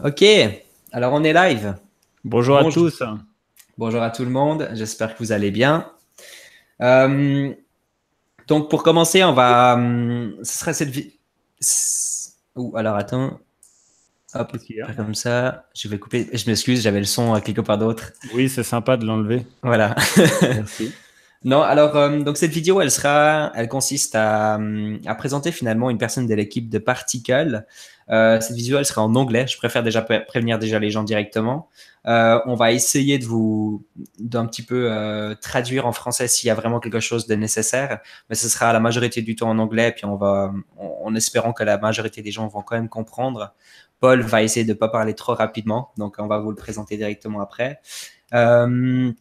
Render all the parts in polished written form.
Ok, alors on est live. Bonjour à Bonjour, tous. bonjour à tout le monde, j'espère que vous allez bien. Euh, donc pour commencer, on va... ce sera cette vie... Ouh, alors attends, hop, Qu'est-ce qu'il y a? pas comme ça, je vais couper, je m'excuse, j'avais le son à quelque part d'autre. Oui, c'est sympa de l'enlever. Voilà. Merci. Non, alors donc cette vidéo, elle consiste à présenter finalement une personne de l'équipe de Particl. Cette vidéo, elle sera en anglais. Je préfère déjà prévenir déjà les gens directement. On va essayer d'un petit peu traduire en français s'il y a vraiment quelque chose de nécessaire, mais ce sera la majorité du temps en anglais. Puis en espérant que la majorité des gens vont quand même comprendre. Paul va essayer de ne pas parler trop rapidement, donc on va vous le présenter directement après. Euh,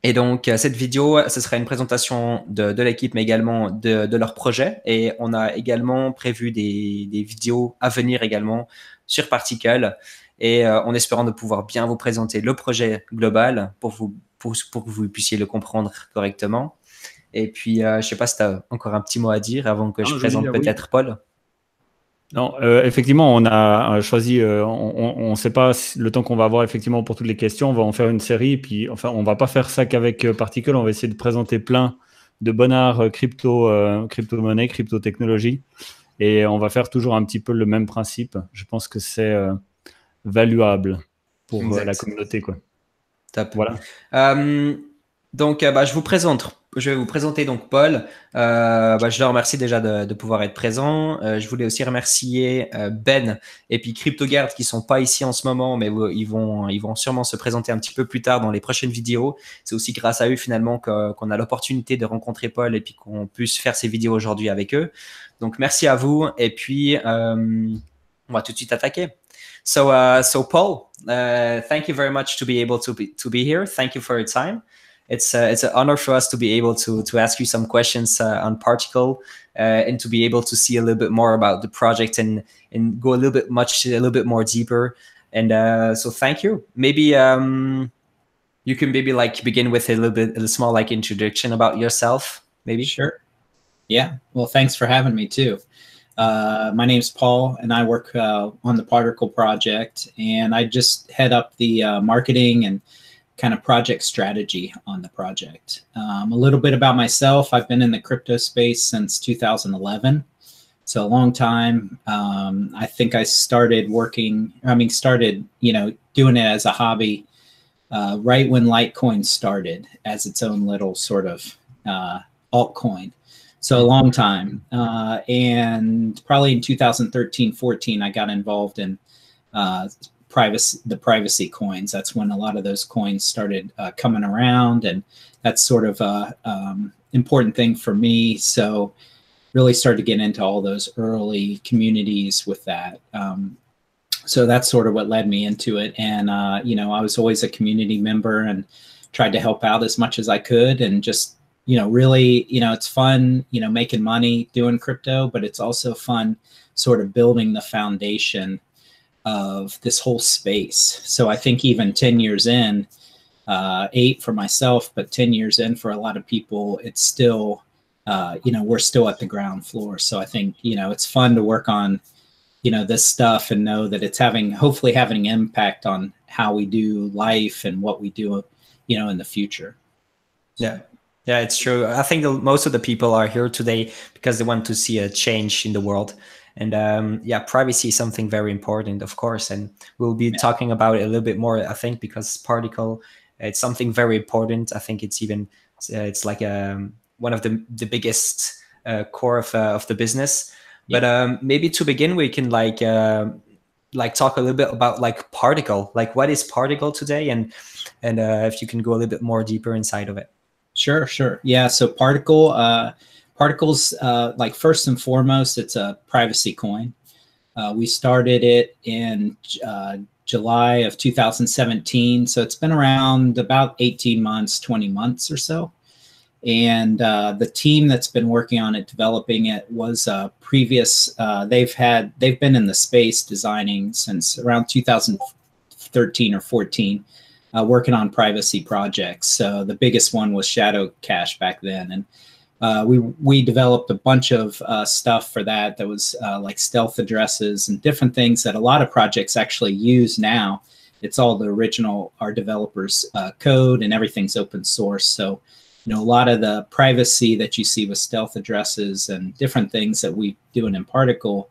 et donc, cette vidéo, ce sera une présentation de l'équipe, mais également de leur projet. Et on a également prévu des vidéos à venir également sur Particl. Et en espérant de pouvoir bien vous présenter le projet global pour que vous puissiez le comprendre correctement. Et puis, je ne sais pas si tu as encore un petit mot à dire avant que je Non, j'allais présente dire oui. peut-être Paul. Non, effectivement, on a choisi, on ne sait pas le temps qu'on va avoir effectivement pour toutes les questions. On va en faire une série, puis enfin, on va pas faire ça qu'avec Particl. On va essayer de présenter plein de bonnards crypto-monnaies, crypto-technologies. Et on va faire toujours un petit peu le même principe. Je pense que c'est valuable pour la Exact. communauté, quoi. Top. Voilà. Euh, donc, bah, je vous présente. Je vais vous présenter donc Paul. Bah, je le remercie déjà de pouvoir être présent. Je voulais aussi remercier Ben et puis CryptoGuard qui sont pas ici en ce moment, mais ils vont sûrement se présenter un petit peu plus tard dans les prochaines vidéos. C'est aussi grâce à eux finalement qu'on a l'opportunité de rencontrer Paul et puis qu'on puisse faire ces vidéos aujourd'hui avec eux. Donc, merci à vous. Et puis, on va tout de suite attaquer. So Paul, thank you very much to be able to be here. Thank you for your time. It's an honor for us to be able to ask you some questions on Particle and to be able to see a little bit more about the project and go a little bit more deeper. And so thank you. Maybe you can maybe like begin with a small like introduction about yourself, maybe. Sure. Yeah. Well, thanks for having me too. My name's Paul, and I work on the Particle project, and I just head up the marketing and kind of project strategy on the project. A little bit about myself. I've been in the crypto space since 2011, so a long time. I think I started doing it as a hobby right when Litecoin started as its own little sort of altcoin. So a long time. And probably in 2013, 14, I got involved in the privacy coins. That's when a lot of those coins started coming around. And that's sort of a important thing for me. So really started to get into all those early communities with that. So that's sort of what led me into it. And, I was always a community member and tried to help out as much as I could and just really, it's fun, making money doing crypto, but it's also fun sort of building the foundation of this whole space. So I think even 10 years in, 8 for myself, but 10 years in for a lot of people, it's still, we're still at the ground floor. So I think, it's fun to work on, this stuff and know that it's hopefully having an impact on how we do life and what we do, in the future. Yeah. Yeah, it's true. I think most of the people are here today because they want to see a change in the world. And yeah, privacy is something very important, of course. And we'll be talking about it a little bit more, I think, because Particle, it's something very important. I think it's even, it's like one of the biggest core of the business. Yeah. But maybe to begin, we can like talk a little bit about like Particle, like what is Particle today? And if you can go a little bit more deeper inside of it. Sure. Yeah. So Particle's like first and foremost, it's a privacy coin. We started it in July of 2017. So it's been around about 18 months, 20 months or so. And the team that's been working on it, developing it, was previous. They've been in the space designing since around 2013 or 14. Working on privacy projects. So the biggest one was Shadow Cash back then. And we developed a bunch of stuff for that was like stealth addresses and different things that a lot of projects actually use now. It's all the original, our developers' code, and everything's open source. So, you know, a lot of the privacy that you see with stealth addresses and different things that we do in Particl,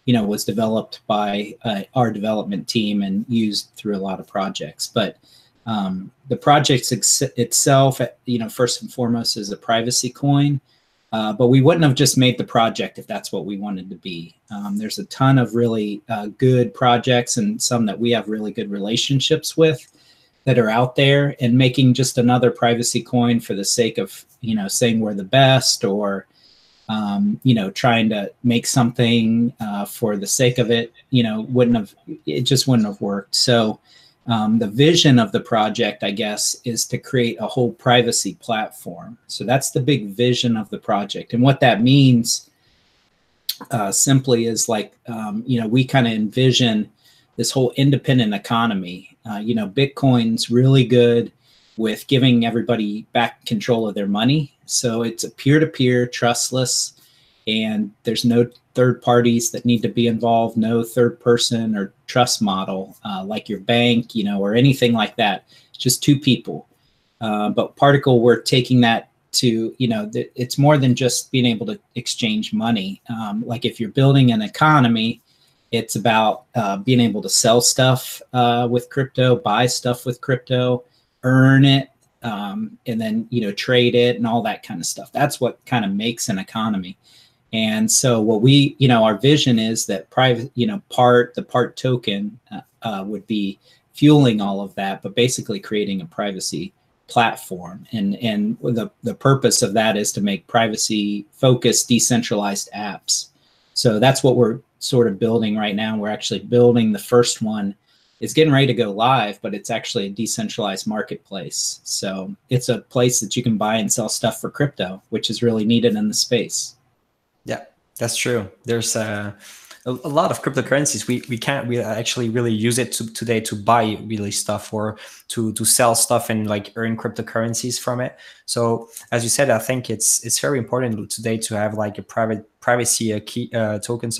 you know, was developed by our development team and used through a lot of projects. But the project itself, you know, first and foremost is a privacy coin. But we wouldn't have just made the project if that's what we wanted to be. There's a ton of really good projects and some that we have really good relationships with that are out there, and making just another privacy coin for the sake of, you know, saying we're the best, or, you know, trying to make something for the sake of it, you know, it just wouldn't have worked. So the vision of the project, I guess, is to create a whole privacy platform. So that's the big vision of the project. And what that means simply is like, you know, we kind of envision this whole independent economy. You know, Bitcoin's really good with giving everybody back control of their money. So it's a peer-to-peer, trustless, and there's no third parties that need to be involved, no third person or trust model like your bank, you know, or anything like that. It's just two people. But Particl, we're taking that to, you know, it's more than just being able to exchange money. Like if you're building an economy, it's about being able to sell stuff with crypto, buy stuff with crypto, earn it, and then, you know, trade it and all that kind of stuff. That's what kind of makes an economy. And so what we, you know, our vision is that private, you know, the part token would be fueling all of that, but basically creating a privacy platform. And the purpose of that is to make privacy focused, decentralized apps. So that's what we're sort of building right now. We're actually building the first one. It's getting ready to go live, but it's actually a decentralized marketplace. So it's a place that you can buy and sell stuff for crypto, which is really needed in the space. Yeah, that's true. There's a lot of cryptocurrencies. We actually really use it today to buy really stuff, or to sell stuff and like earn cryptocurrencies from it. So as you said, I think it's very important today to have like a privacy key token,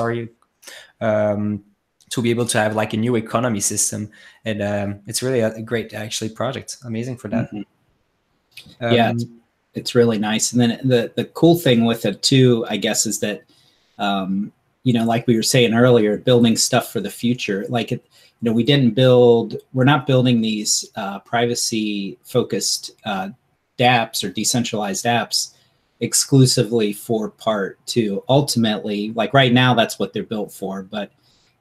to be able to have like a new economy system. And it's really a great actually project. Amazing for that. Mm-hmm. Yeah. It's really nice. And then the cool thing with it too, I guess, is that, you know, like we were saying earlier, building stuff for the future, like, you know, we're not building these privacy focused dApps or decentralized apps exclusively for part two. Ultimately, like right now, that's what they're built for. But,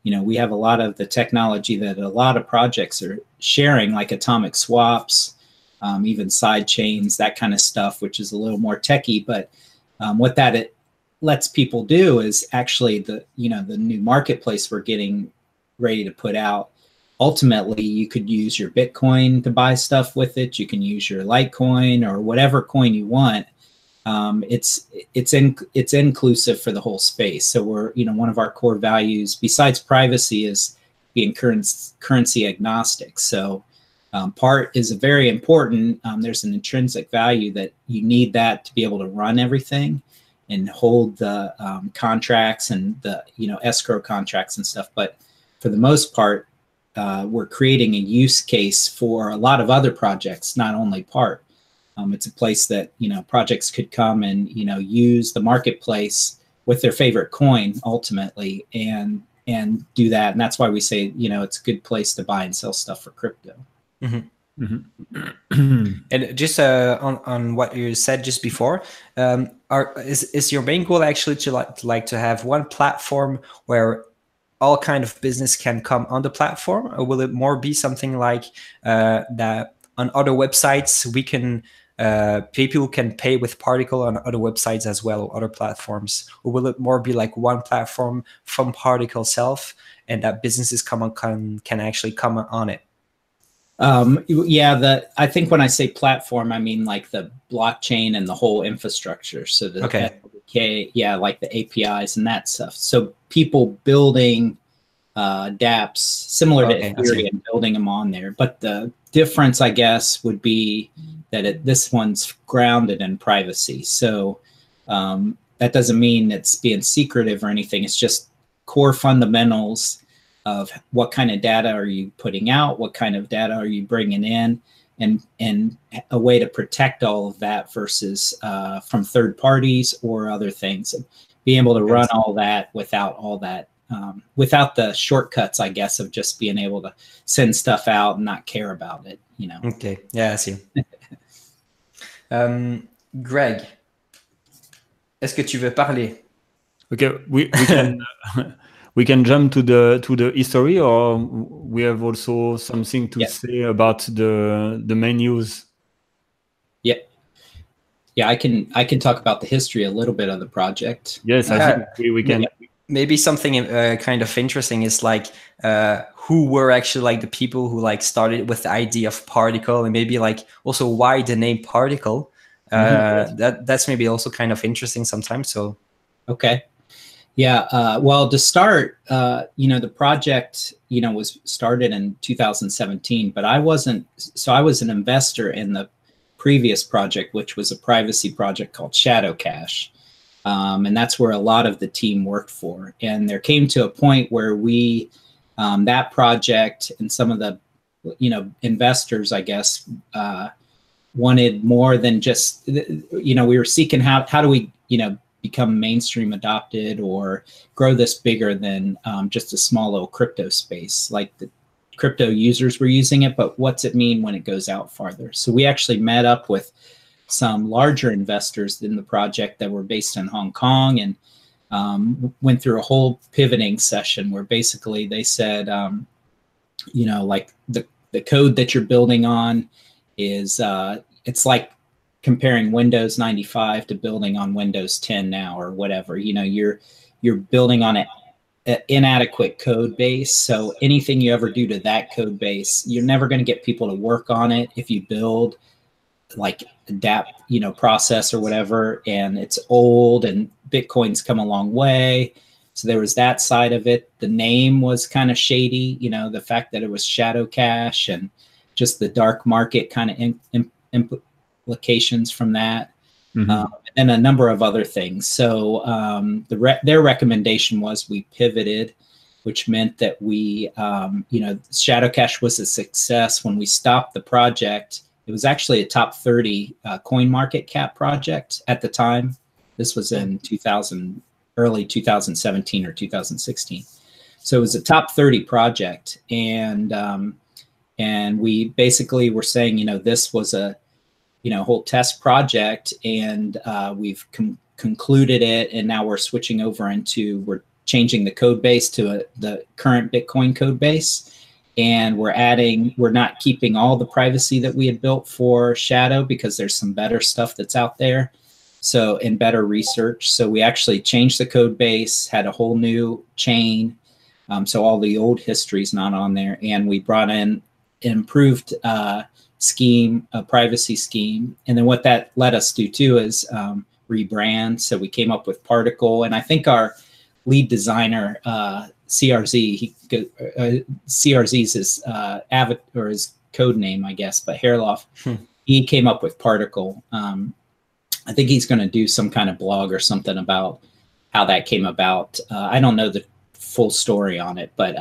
you know, we have a lot of the technology that a lot of projects are sharing, like atomic swaps, even side chains, that kind of stuff, which is a little more techie. But what it lets people do is actually the new marketplace we're getting ready to put out. Ultimately, you could use your Bitcoin to buy stuff with it. You can use your Litecoin or whatever coin you want. It's inclusive for the whole space. So we're, you know, one of our core values besides privacy is being currency agnostic. So part is very important. There's an intrinsic value that you need that to be able to run everything and hold the contracts and the, you know, escrow contracts and stuff. But for the most part, we're creating a use case for a lot of other projects, not only part. It's a place that, you know, projects could come and, you know, use the marketplace with their favorite coin ultimately and do that. And that's why we say, you know, it's a good place to buy and sell stuff for crypto. Mm-hmm. Mm-hmm. And just on what you said just before, is your main goal actually to have one platform where all kind of business can come on the platform, or will it more be something like that on other websites we can people can pay with Particl on other websites as well, or other platforms, or will it more be like one platform from Particl self and that businesses can actually come on it? Yeah, I think when I say platform, I mean like the blockchain and the whole infrastructure. So the SDK, yeah, like the APIs and that stuff. So people building dApps similar to Ethereum, building them on there. But the difference, I guess, would be that this one's grounded in privacy. So That doesn't mean it's being secretive or anything. It's just core fundamentals of what kind of data are you putting out, what kind of data are you bringing in, and a way to protect all of that versus from third parties or other things. And being able to run all that without without the shortcuts, I guess, of just being able to send stuff out and not care about it, you know. Okay, yeah, I see. Greg, est-ce que tu veux parler? Okay, we can we can jump to the history, or we have also something to say about the menus. Yeah, I can talk about the history a little bit of the project. Yes, I think we can. Maybe something kind of interesting is like who were actually like the people who like started with the idea of Particl, and maybe like also why the name Particl. That's maybe also kind of interesting sometimes. So okay. Yeah, well, to start, you know, the project, you know, was started in 2017, but I was an investor in the previous project, which was a privacy project called Shadow Cache. And that's where a lot of the team worked for. And there came to a point where we, that project and some of the, you know, investors, I guess, wanted more than just, you know, we were seeking how do we, you know, become mainstream adopted or grow this bigger than just a small little crypto space. Like the crypto users were using it, but what's it mean when it goes out farther? So we actually met up with some larger investors in the project that were based in Hong Kong, and went through a whole pivoting session where basically they said, you know, like the code that you're building on is, it's like comparing Windows 95 to building on Windows 10 now or whatever. You know, you're building on an inadequate code base. So anything you ever do to that code base, you're never going to get people to work on it if you build like adapt, you know, process or whatever, and it's old and Bitcoin's come a long way. So there was that side of it. The name was kind of shady, you know, the fact that it was Shadow Cache and just the dark market kind of implications from that, and a number of other things. So their recommendation was we pivoted, which meant that we, you know, Shadow Cache was a success. When we stopped the project, it was actually a top 30 coin market cap project at the time. This was in early 2017 or 2016. So it was a top 30 project, and we basically were saying, you know, this was a, you know, whole test project, and we've concluded it, and now we're switching over we're changing the code base to the current Bitcoin code base, and we're not keeping all the privacy that we had built for Shadow because there's some better stuff that's out there, so, and better research. So we actually changed the code base, had a whole new chain, so all the old history is not on there, and we brought in improved scheme, a privacy scheme. And then what that let us do too is rebrand. So we came up with Particl, and I think our lead designer, CRZ, CRZ's his or his code name, I guess, but Hairloff, he came up with Particl. I think he's going to do some kind of blog or something about how that came about. I don't know the full story on it, but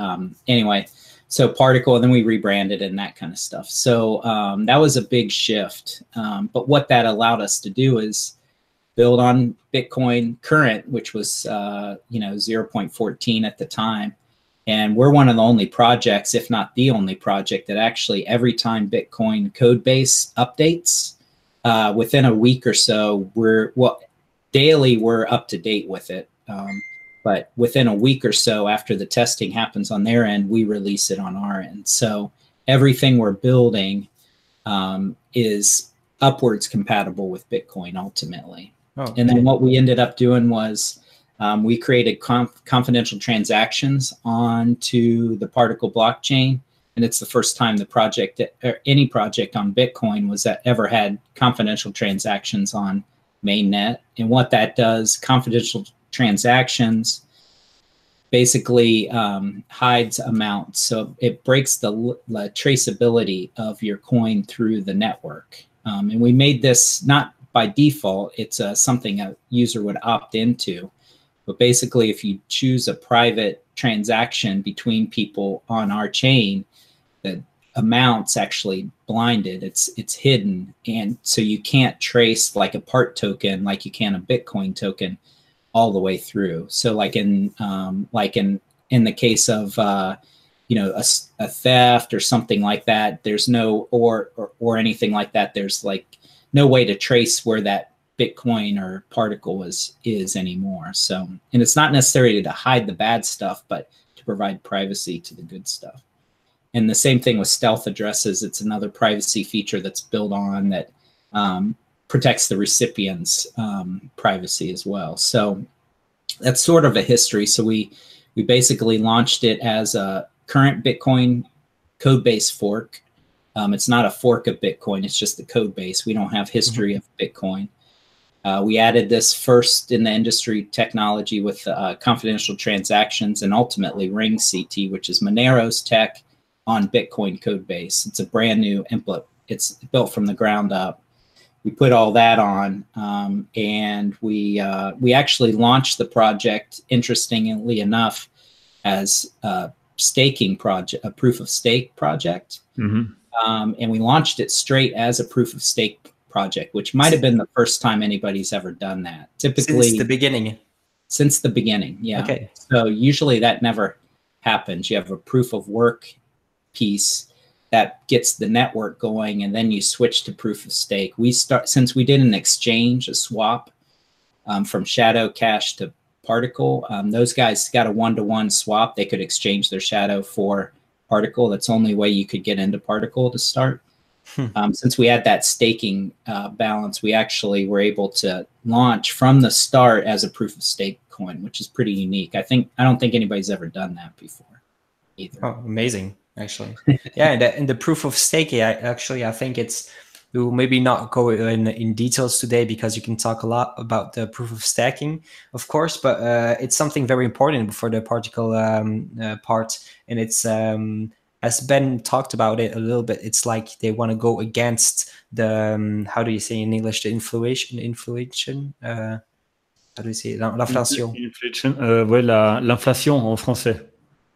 anyway, so Particl, and then we rebranded and that kind of stuff. So that was a big shift. But what that allowed us to do is build on Bitcoin current, which was, you know, 0.14 at the time. And we're one of the only projects, if not the only project, that actually every time Bitcoin code base updates, within a week or so, daily we're up to date with it. But within a week or so after the testing happens on their end, we release it on our end. So everything we're building is upwards compatible with Bitcoin ultimately. Oh, and then what we ended up doing was we created confidential transactions onto the Particl blockchain. And it's the first time the project, or any project on Bitcoin, was that ever had confidential transactions on mainnet. And what that does, confidential transactions basically hides amounts. So it breaks the traceability of your coin through the network. And we made this not by default, it's something a user would opt into. But basically, if you choose a private transaction between people on our chain, the amount's actually blinded. It's hidden, and so you can't trace like a part token like you can a Bitcoin token all the way through. So like in the case of you know, a theft or something like that, there's no or anything like that. There's like no way to trace where that Bitcoin or particle is anymore. So, and it's not necessarily to hide the bad stuff, but to provide privacy to the good stuff. And the same thing with stealth addresses. It's another privacy feature that's built on that protects the recipient's privacy as well. So that's sort of a history. So we basically launched it as a current Bitcoin code base fork. It's not a fork of Bitcoin. It's just the code base. We don't have history of Bitcoin. We added this first in the industry technology with confidential transactions, and ultimately Ring CT, which is Monero's tech on Bitcoin code base. It's a brand new input. It's built from the ground up. We put all that on, and we actually launched the project, interestingly enough, as a staking project, a proof of stake project. And we launched it straight as a proof of stake project, which might have been the first time anybody's ever done that. Typically, since the beginning. Since the beginning, yeah. Okay. So usually that never happens. You have a proof of work piece that gets the network going, and then you switch to proof of stake. Since we did an exchange, a swap from Shadow Cash to Particl. Those guys got a 1-to-1 swap. They could exchange their Shadow for Particl. That's the only way you could get into Particl to start. Since we had that staking balance, we actually were able to launch from the start as a proof of stake coin, which is pretty unique. I don't think anybody's ever done that before either. Oh, amazing, actually. Yeah, and the proof of stake, I think we will maybe not go in details today because you can talk a lot about the proof of stacking, of course, but it's something very important for the Particl part, and it's as Ben talked about it a little bit, it's like they want to go against the, how do you say in English, the inflation? How do you say? L'inflation. Ouais, l'inflation en français.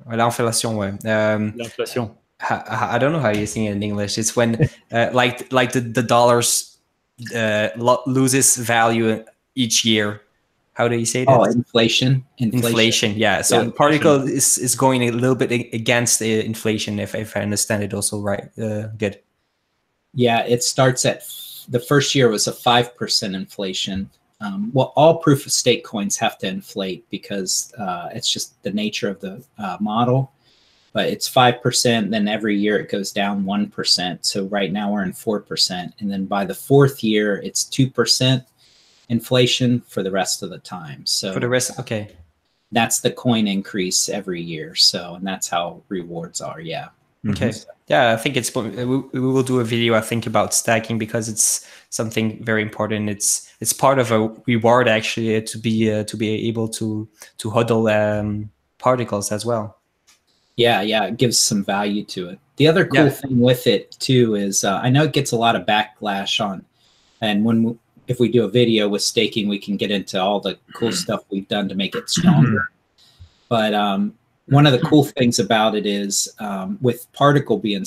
L'inflation, ouais. L'inflation. I don't know how you say it in English. It's when like the dollars loses value each year. How do you say that? Oh, inflation. Inflation, yeah. So Yeah, Particl is going a little bit against the inflation, if I understand it also right. Good. Yeah, it starts at the first year was a 5% inflation. Well, all proof of stake coins have to inflate because it's just the nature of the model. But it's 5%. Then every year it goes down 1%. So right now we're in 4%, and then by the fourth year it's 2%. Inflation for the rest of the time. So for the rest, okay. That's the coin increase every year. So, and that's how rewards are. Yeah. Okay. Yeah, I think we will do a video, I think, about stacking because it's something very important. It's part of a reward actually to be able to hodl particles as well. Yeah, it gives some value to it. The other cool thing with it too is I know it gets a lot of backlash on, and if we do a video with staking, we can get into all the cool stuff we've done to make it stronger. But one of the cool things about it is with Particl being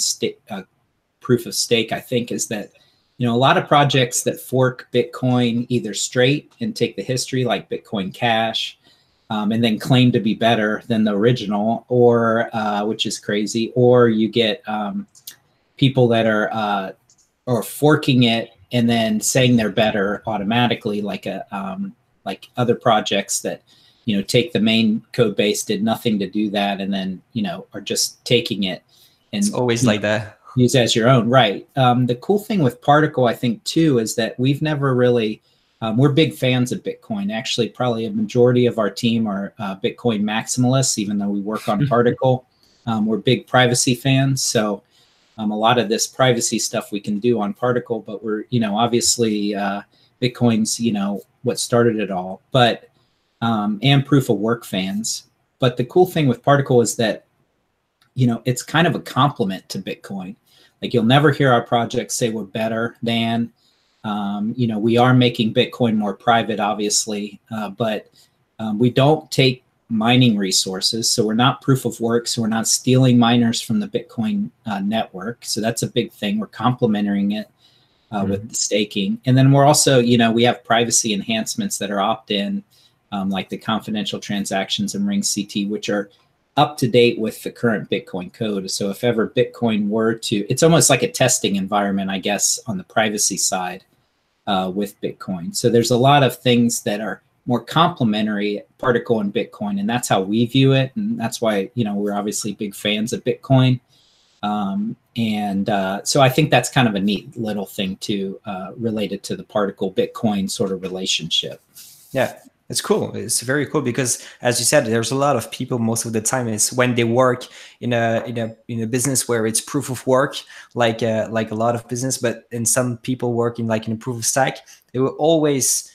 proof of stake, I think, is that, you know, a lot of projects that fork Bitcoin either straight and take the history like Bitcoin Cash and then claim to be better than the original, or which is crazy, or you get people that are forking it and then saying they're better automatically, like other projects that, you know, take the main code base, did nothing to do that, and then, you know, are just taking it and it's always like that. Use as your own, right? The cool thing with Particl, I think, too, is that we've never really, we're big fans of Bitcoin. Actually, probably a majority of our team are Bitcoin maximalists, even though we work on Particl. We're big privacy fans, so a lot of this privacy stuff we can do on Particl, but we're, you know, obviously Bitcoin's, you know, what started it all, but and proof of work fans. But the cool thing with Particl is that, you know, it's kind of a complement to Bitcoin. Like, you'll never hear our project say we're better than You know, we are making Bitcoin more private, obviously, but we don't take mining resources. So we're not proof of work. So we're not stealing miners from the Bitcoin network. So that's a big thing. We're complementing it with the staking. And then we're also, you know, we have privacy enhancements that are opt-in, like the confidential transactions and ring CT, which are up to date with the current Bitcoin code. So if ever Bitcoin were to, it's almost like a testing environment, I guess, on the privacy side with Bitcoin. So there's a lot of things that are more complementary, Particl and Bitcoin, and that's how we view it. And that's why, you know, we're obviously big fans of Bitcoin. So I think that's kind of a neat little thing too, related to the Particl Bitcoin sort of relationship. Yeah, it's cool. It's very cool because, as you said, there's a lot of people. Most of the time, is when they work in a business where it's proof of work, like a lot of business. But in some people working like in a proof of stake, they will always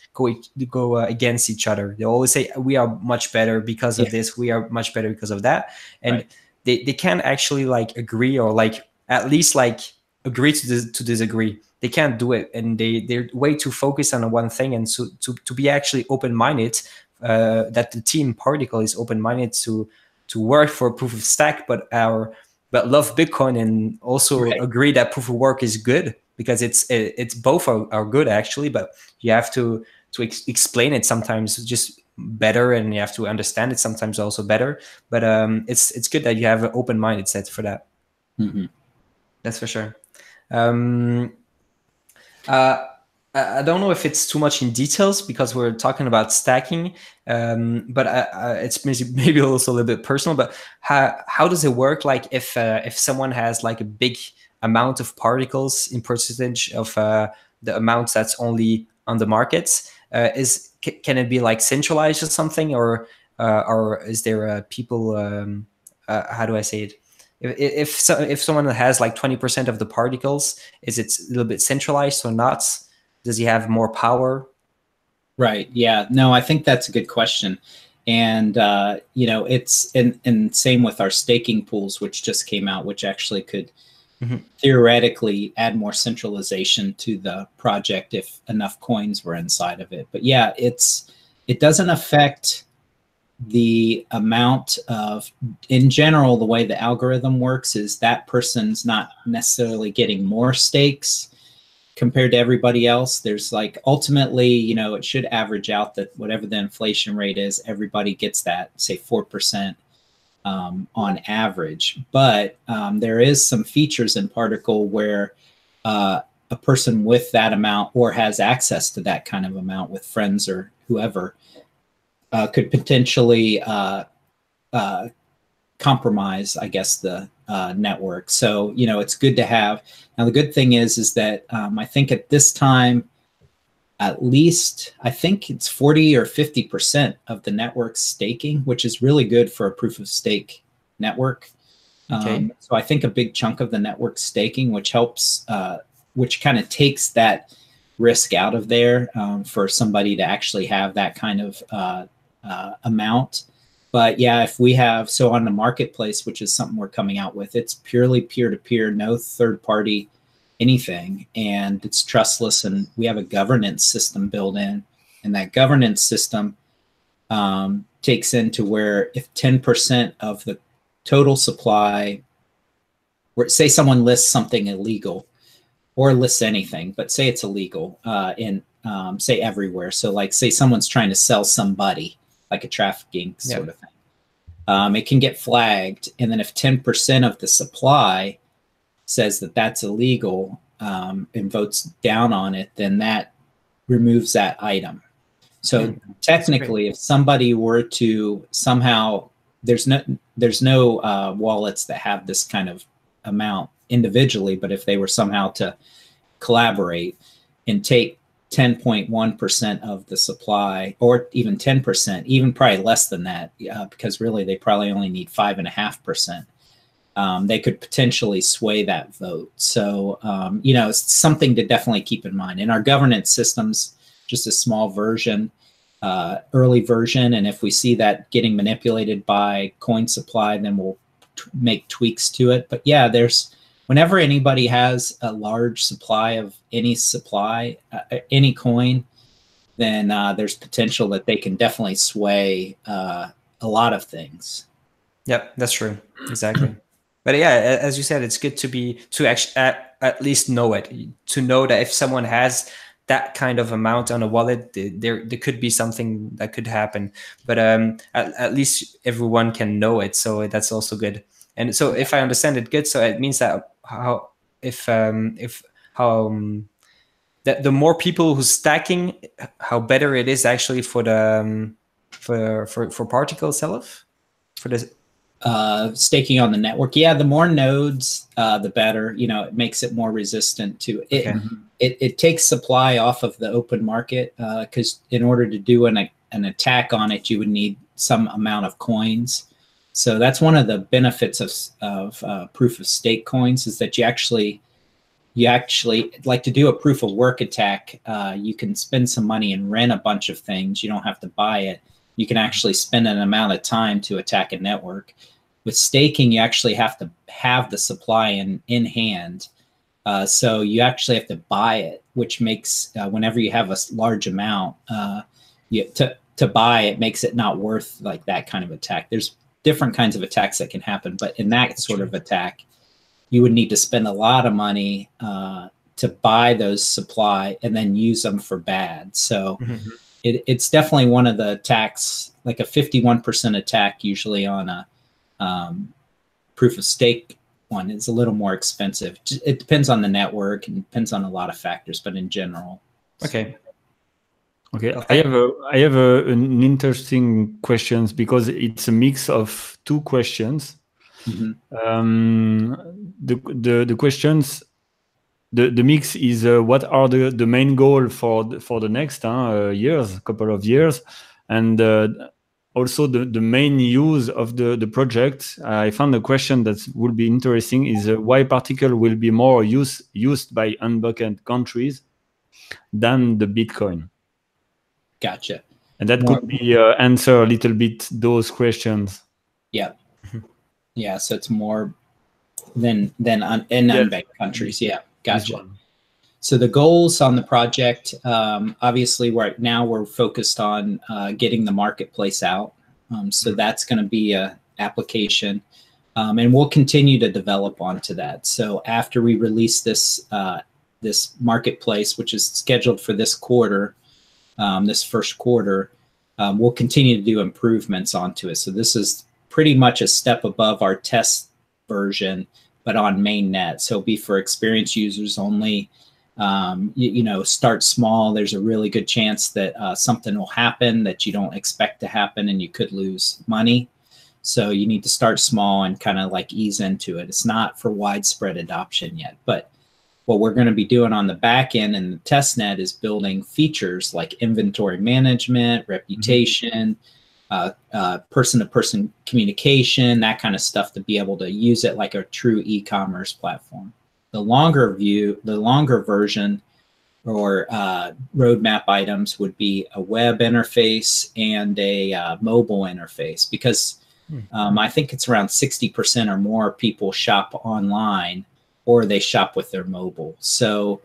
go against each other. They always say we are much better because of this. We are much better because of that, and they can't actually like agree, or like at least like agree to disagree. They can't do it, and they're way too focused on one thing. And so to be actually open-minded, that the team Particl is open-minded to work for proof of stake, but love Bitcoin, and also agree that proof of work is good, because it's both are good actually, but you have to explain it sometimes just better, and you have to understand it sometimes also better. But it's good that you have an open mindset for that. That's for sure. I don't know if it's too much in details because we're talking about stacking, but it's maybe also a little bit personal. But how does it work? Like if someone has like a big amount of particles in percentage of the amounts that's only on the markets, can it be like centralized or something, or is there people? How do I say it? If someone has like 20% of the particles, is it a little bit centralized or not? Does he have more power? Right. Yeah. No, I think that's a good question. And, you know, it's and same with our staking pools, which just came out, which actually could theoretically add more centralization to the project if enough coins were inside of it. But yeah, it doesn't affect the amount of, in general, the way the algorithm works is that person's not necessarily getting more stakes compared to everybody else. There's like, ultimately, you know, it should average out that whatever the inflation rate is, everybody gets that, say 4% on average. But there is some features in Particl where a person with that amount, or has access to that kind of amount with friends or whoever, could potentially compromise, I guess, the network. So, you know, it's good to have. Now, the good thing is that I think at this time, at least, I think it's 40 or 50% of the network staking, which is really good for a proof of stake network. So I think a big chunk of the network staking, which helps, which kind of takes that risk out of there for somebody to actually have that kind of amount. But yeah, if we have, so on the marketplace, which is something we're coming out with, it's purely peer-to-peer, no third party anything, and it's trustless, and we have a governance system built in, and that governance system takes into where if 10% of the total supply, where say someone lists something illegal, or lists anything, but say it's illegal in say everywhere. So like say someone's trying to sell somebody, like a trafficking sort of thing. It can get flagged. And then if 10% of the supply says that that's illegal and votes down on it, then that removes that item. So technically, if somebody were to somehow, there's no wallets that have this kind of amount individually, but if they were somehow to collaborate and take 10.1% of the supply, or even 10%, even probably less than that, because really they probably only need 5.5%. They could potentially sway that vote. So, you know, it's something to definitely keep in mind. In our governance systems, just a small version, early version, and if we see that getting manipulated by coin supply, then we'll make tweaks to it. But yeah, whenever anybody has a large supply of any any coin, then there's potential that they can definitely sway a lot of things. Yep, that's true. Exactly. But yeah, as you said, it's good to actually at least know it, to know that if someone has that kind of amount on a wallet, there could be something that could happen. But at least everyone can know it, so that's also good. And so, if I understand it good, so it means that that the more people who's stacking, how better it is actually for the for Particl itself, for the staking on the network. Yeah, the more nodes, the better. You know, it makes it more resistant to it. Okay. It takes supply off of the open market because in order to do an attack on it, you would need some amount of coins. So that's one of the benefits of proof of stake coins, is that you actually like to do a proof of work attack. You can spend some money and rent a bunch of things. You don't have to buy it. You can actually spend an amount of time to attack a network. With staking, you actually have to have the supply in hand. So you actually have to buy it, which makes whenever you have a large amount, to buy it makes it not worth like that kind of attack. There's different kinds of attacks that can happen, but in that sort of attack, you would need to spend a lot of money to buy those supply and then use them for bad. So it's definitely one of the attacks, like a 51% attack usually on a proof of stake one. It's a little more expensive. It depends on the network and depends on a lot of factors, but in general. Okay. Okay, I have an interesting questions because it's a mix of two questions. The questions, the mix is what are the main goal for the next couple of years, and also the main use of the project. I found a question that would be interesting is why Particl will be more used by unbucket countries than the Bitcoin. Gotcha. And that could be answer a little bit those questions. Yeah. Yeah. So it's more than in unbanked countries. Yeah. Gotcha. So the goals on the project, obviously right now we're focused on getting the marketplace out. So that's going to be a application, and we'll continue to develop onto that. So after we release this this marketplace, which is scheduled for this quarter, this first quarter, we'll continue to do improvements onto it. So this is pretty much a step above our test version, but on mainnet. So it'll be for experienced users only. You know, start small. There's a really good chance that something will happen that you don't expect to happen and you could lose money. So you need to start small and kind of like ease into it. It's not for widespread adoption yet, but what we're going to be doing on the back end and the test net is building features like inventory management, reputation, person-to-person communication, that kind of stuff, to be able to use it like a true e-commerce platform. The longer version or roadmap items would be a web interface and a mobile interface, because I think it's around 60% or more people shop online or they shop with their mobile. So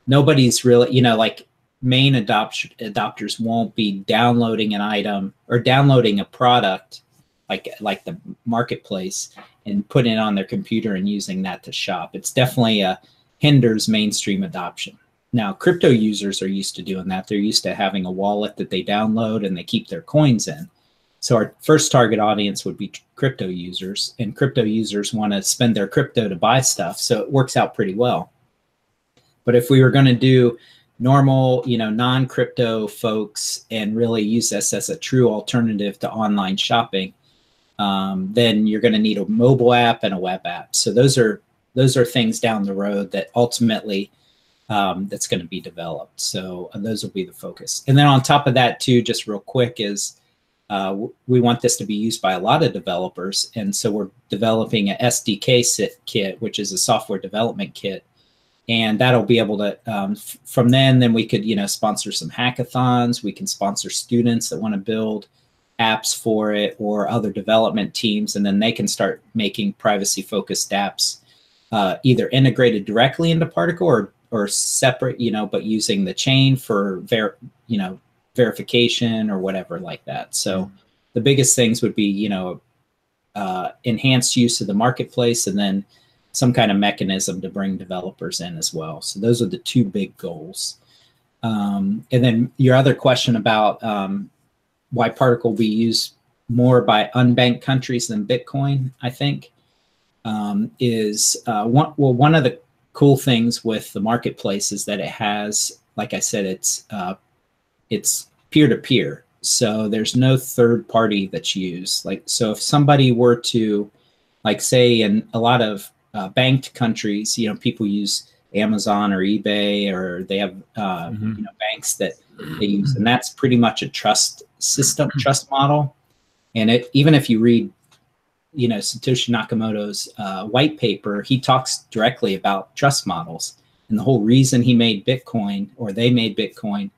nobody's really, you know, like main adopters won't be downloading an item or downloading a product like the marketplace and putting it on their computer and using that to shop. It's definitely hinders mainstream adoption. Now, crypto users are used to doing that. They're used to having a wallet that they download and they keep their coins in. So our first target audience would be crypto users, and crypto users want to spend their crypto to buy stuff. So it works out pretty well. But if we were going to do normal, you know, non-crypto folks and really use this as a true alternative to online shopping, then you're going to need a mobile app and a web app. So those are things down the road that ultimately that's going to be developed. So those will be the focus. And then on top of that too, just real quick, is we want this to be used by a lot of developers. And so we're developing an SDK kit, which is a software development kit. And that'll be able to, from then we could, you know, sponsor some hackathons. We can sponsor students that want to build apps for it, or other development teams. And then they can start making privacy focused apps either integrated directly into Particl or separate, but using the chain for verification or whatever like that. So the biggest things would be, enhanced use of the marketplace, and then some kind of mechanism to bring developers in as well. So those are the two big goals. And then your other question about why Particl will be used more by unbanked countries than Bitcoin, I think, is one of the cool things with the marketplace is that it has, like I said, it's peer-to-peer. So there's no third party that's used. So if somebody were to, say in a lot of banked countries, people use Amazon or eBay, or they have banks that they use, and that's pretty much a trust model. And even if you read, Satoshi Nakamoto's white paper, he talks directly about trust models, and the whole reason he made Bitcoin, or they made Bitcoin,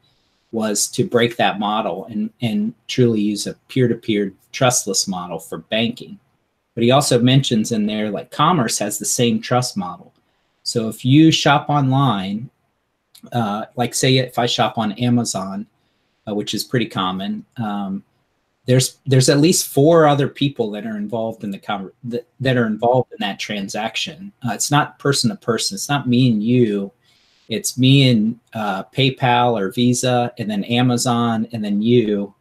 was to break that model and truly use a peer-to-peer trustless model for banking. But he also mentions in there, commerce has the same trust model. So if you shop online, say if I shop on Amazon, which is pretty common, there's at least 4 other people that are involved in that transaction. It's not person to person. It's not me and you. It's me and PayPal or Visa, and then Amazon, and then you,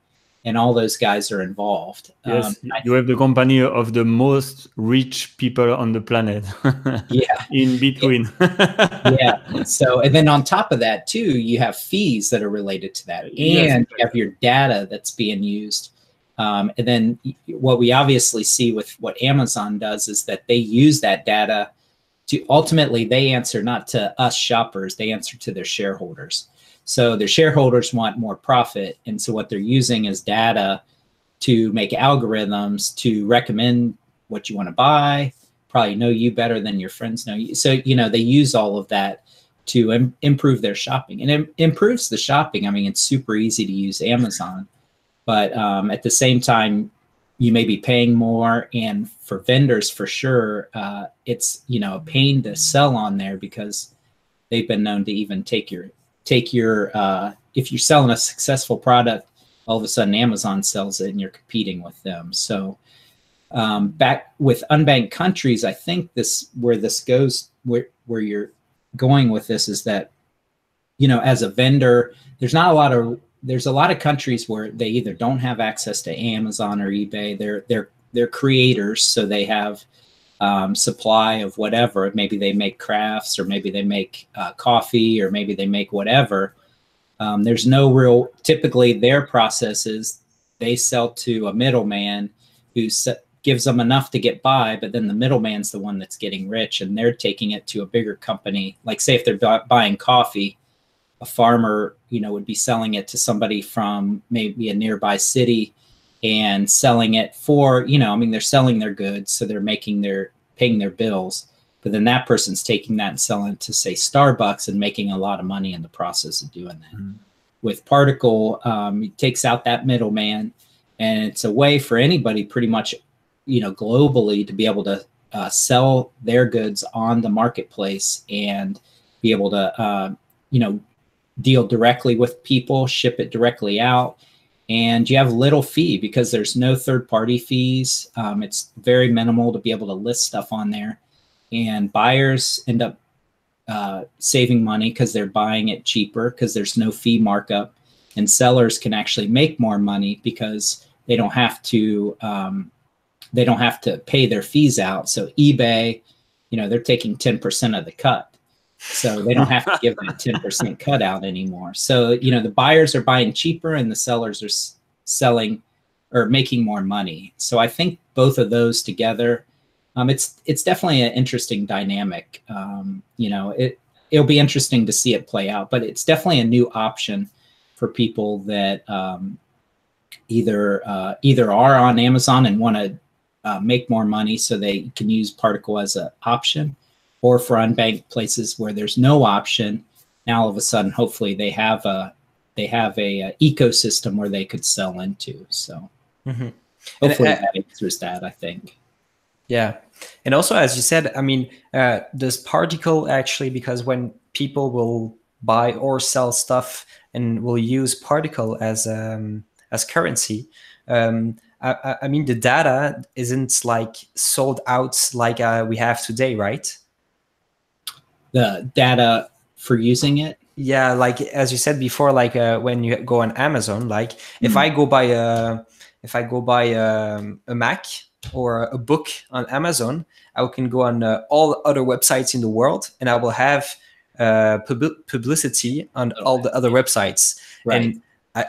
and all those guys are involved. Yes, you have the company of the most rich people on the planet. Yeah. In between. Yeah. So, and then on top of that too, you have fees that are related to that, and you have your data that's being used. And then what we obviously see with what Amazon does is that they use that data to ultimately, they answer not to us shoppers, they answer to their shareholders. So their shareholders want more profit. And so what they're using is data to make algorithms to recommend what you want to buy, probably know you better than your friends know you. So, they use all of that to improve their shopping, and it improves the shopping. I mean, it's super easy to use Amazon, but at the same time, you may be paying more, and for vendors, for sure, it's a pain to sell on there, because they've been known to even take your if you're selling a successful product, all of a sudden Amazon sells it and you're competing with them. So back with unbanked countries, I think where this goes, where you're going with this is that, as a vendor, there's a lot of countries where they either don't have access to Amazon or eBay. They're creators, so they have supply of whatever. Maybe they make crafts, or maybe they make coffee, or maybe they make whatever. There's no real, typically their process is they sell to a middleman who gives them enough to get by, but then the middleman's the one that's getting rich, and they're taking it to a bigger company. Like say if they're buying coffee, a farmer, would be selling it to somebody from maybe a nearby city and selling it for, they're selling their goods, so they're paying their bills, but then that person's taking that and selling it to, say, Starbucks, and making a lot of money in the process of doing that. Mm-hmm. With Particl, it takes out that middleman, and it's a way for anybody pretty much, globally to be able to sell their goods on the marketplace and be able to, deal directly with people, ship it directly out. And you have little fee because there's no third-party fees. It's very minimal to be able to list stuff on there. And buyers end up saving money because they're buying it cheaper because there's no fee markup. And sellers can actually make more money because they don't have to pay their fees out. So eBay, they're taking 10% of the cut. So they don't have to give that 10% cut out anymore. So, the buyers are buying cheaper and the sellers are selling or making more money. So I think both of those together, it's definitely an interesting dynamic. It'll be interesting to see it play out, but it's definitely a new option for people that either are on Amazon and want to make more money so they can use Particl as an option, or for unbanked places where there's no option. Now all of a sudden, hopefully they have a ecosystem where they could sell into. So hopefully that answers that, I think. Yeah. And also, as you said, I mean, does Particle actually, because when people will buy or sell stuff and will use Particle as currency, I mean, the data isn't like sold out like we have today, right? The data for using it? Yeah, like as you said before, like when you go on Amazon, like if I go buy a Mac or a book on Amazon, I can go on all other websites in the world, and I will have publicity on all the other websites, Right.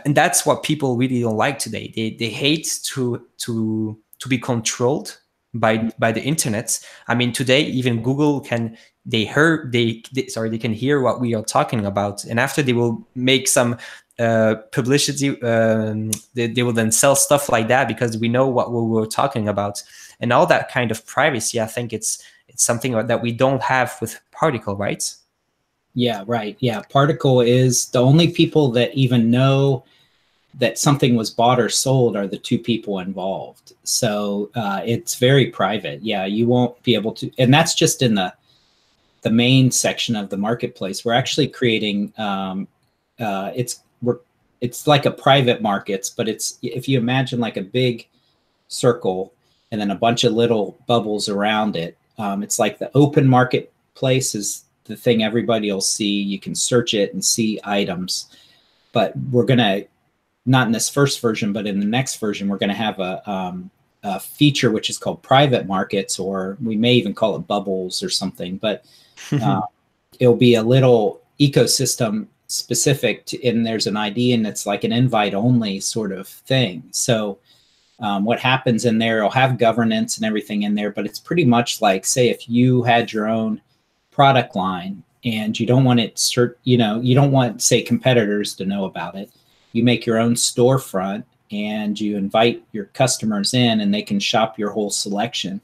And that's what people really don't like today. They hate to be controlled by the internet. I mean, today even Google can they can hear what we are talking about, and after they will make some publicity, they will then sell stuff like that because we know what we were talking about, and all that kind of privacy. I think it's something that we don't have with Particle, right? Yeah, right. Yeah, Particle is the only people that even know that something was bought or sold are the two people involved. So it's very private. Yeah, you won't be able to, and that's just in the main section of the marketplace. We're actually creating it's like a private markets, but it's, if you imagine like a big circle and then a bunch of little bubbles around it, it's like the open marketplace is the thing everybody will see. You can search it and see items, but we're gonna, not in this first version, but in the next version, we're gonna have a feature which is called private markets, or we may even call it bubbles or something, but it'll be a little ecosystem specific to, and there's an ID, and it's like an invite only sort of thing. So what happens in there, it'll have governance and everything in there, but it's pretty much like, say, if you had your own product line and you don't want it, you know, you don't want, say, competitors to know about it. You make your own storefront and you invite your customers in and they can shop your whole selection.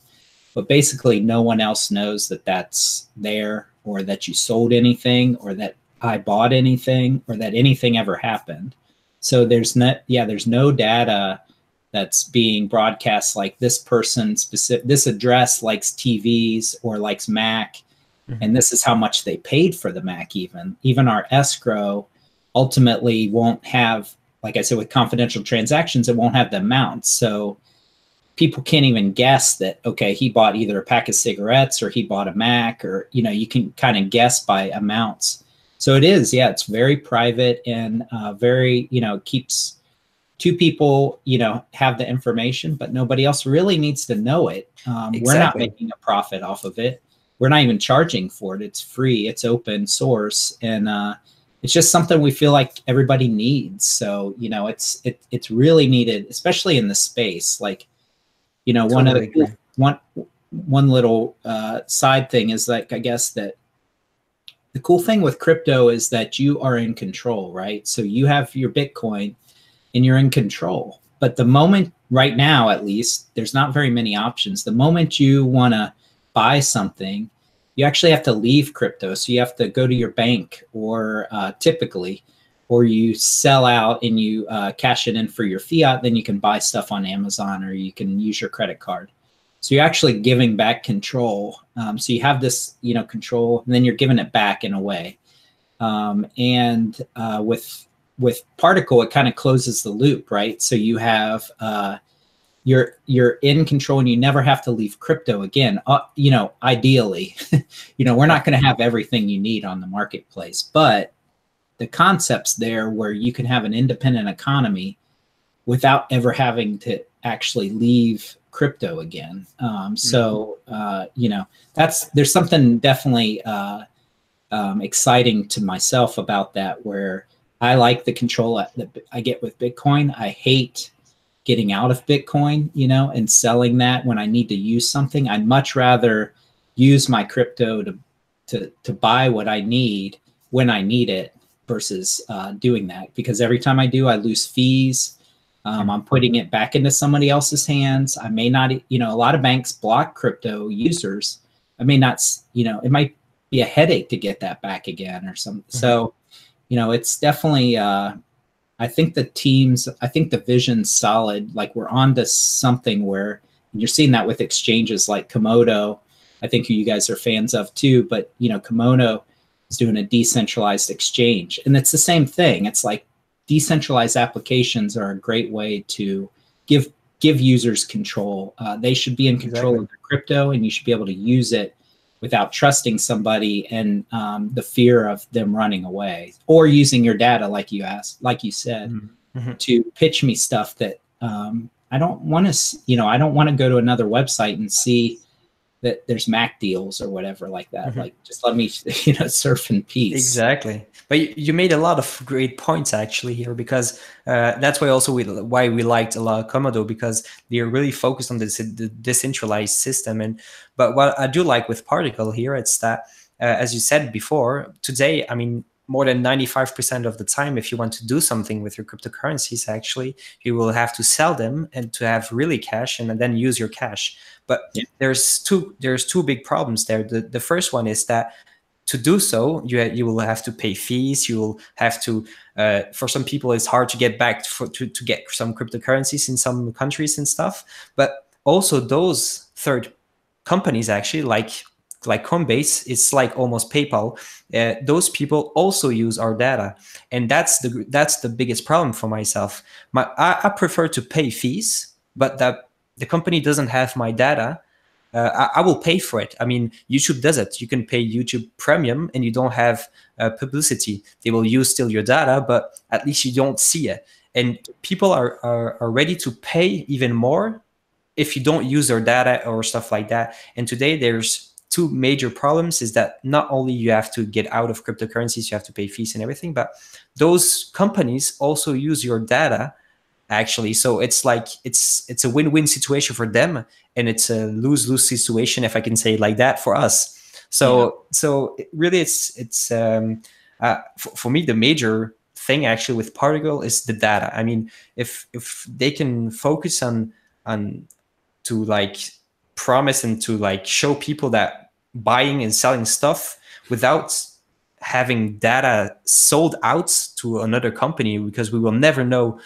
But basically no one else knows that that's there, or that you sold anything, or that I bought anything, or that anything ever happened. So there's no data that's being broadcast like this person specific, this address likes TVs or likes Mac, and this is how much they paid for the Mac. Even our escrow ultimately won't have, like I said, with confidential transactions, it won't have the amounts. So people can't even guess that, okay, he bought either a pack of cigarettes or he bought a Mac, or, you know, you can kind of guess by amounts. So it is, yeah, it's very private and very, you know, keeps two people, you know, have the information, but nobody else really needs to know it. Exactly. We're not making a profit off of it. We're not even charging for it. It's free. It's open source. And it's just something we feel like everybody needs. So, you know, it's really needed, especially in the space. Like, you know, Totally one little side thing is, like, I guess that the cool thing with crypto is that you are in control, right? So you have your Bitcoin and you're in control. But the moment, right now at least, there's not very many options. The moment you want to buy something, you actually have to leave crypto. So you have to go to your bank, or typically, or you sell out and you cash it in for your fiat, then you can buy stuff on Amazon, or you can use your credit card. So you're actually giving back control. So you have this, you know, control, and then you're giving it back in a way. With Particle, it kind of closes the loop, right? So you have you're in control, and you never have to leave crypto again. You know, ideally, you know, we're not going to have everything you need on the marketplace, but the concept's there where you can have an independent economy without ever having to actually leave crypto again. So, you know, there's something definitely exciting to myself about that, where I like the control that I get with Bitcoin. I hate getting out of Bitcoin, you know, and selling that when I need to use something. I'd much rather use my crypto to buy what I need when I need it, versus doing that, because every time I do, I lose fees. I'm putting it back into somebody else's hands. I may not, you know, a lot of banks block crypto users. I may not, you know, it might be a headache to get that back again or something. So, you know, it's definitely, I think the vision's solid. Like, we're on to something where you're seeing that with exchanges like Komodo, I think who you guys are fans of too, but you know, Komodo is doing a decentralized exchange, and it's the same thing. It's like decentralized applications are a great way to give users control. They should be in control of their crypto, and you should be able to use it without trusting somebody and the fear of them running away or using your data, like you said, to pitch me stuff that I don't want to. You know, I don't want to go to another website and see that there's Mac deals or whatever like that. Like, just let me, you know, surf in peace. Exactly. But you made a lot of great points actually here, because that's why also why we liked a lot of Komodo, because they're really focused on this the decentralized system. But what I do like with Particl here, it's that as you said before, today, I mean, more than 95% of the time, if you want to do something with your cryptocurrencies, actually, you will have to sell them and to have really cash and then use your cash. But there's two big problems there. The first one is that to do so, you will have to pay fees. You will have to, for some people, it's hard to get back to get some cryptocurrencies in some countries and stuff. But also those third companies, actually, like Coinbase, it's like almost PayPal. Those people also use our data, and that's the biggest problem for myself. I prefer to pay fees, but that the company doesn't have my data. I will pay for it. I mean, YouTube does it. You can pay YouTube Premium, and you don't have publicity. They will use still your data, but at least you don't see it. And people are ready to pay even more if you don't use their data or stuff like that. And today there's two major problems, is that not only you have to get out of cryptocurrencies, you have to pay fees and everything, but those companies also use your data, actually. So it's like it's a win-win situation for them, and it's a lose-lose situation, if I can say it like that, for us. So really, it's for me, the major thing actually with Particl is the data. I mean, if they can focus on to like promise and to like show people that buying and selling stuff without having data sold out to another company, because we will never know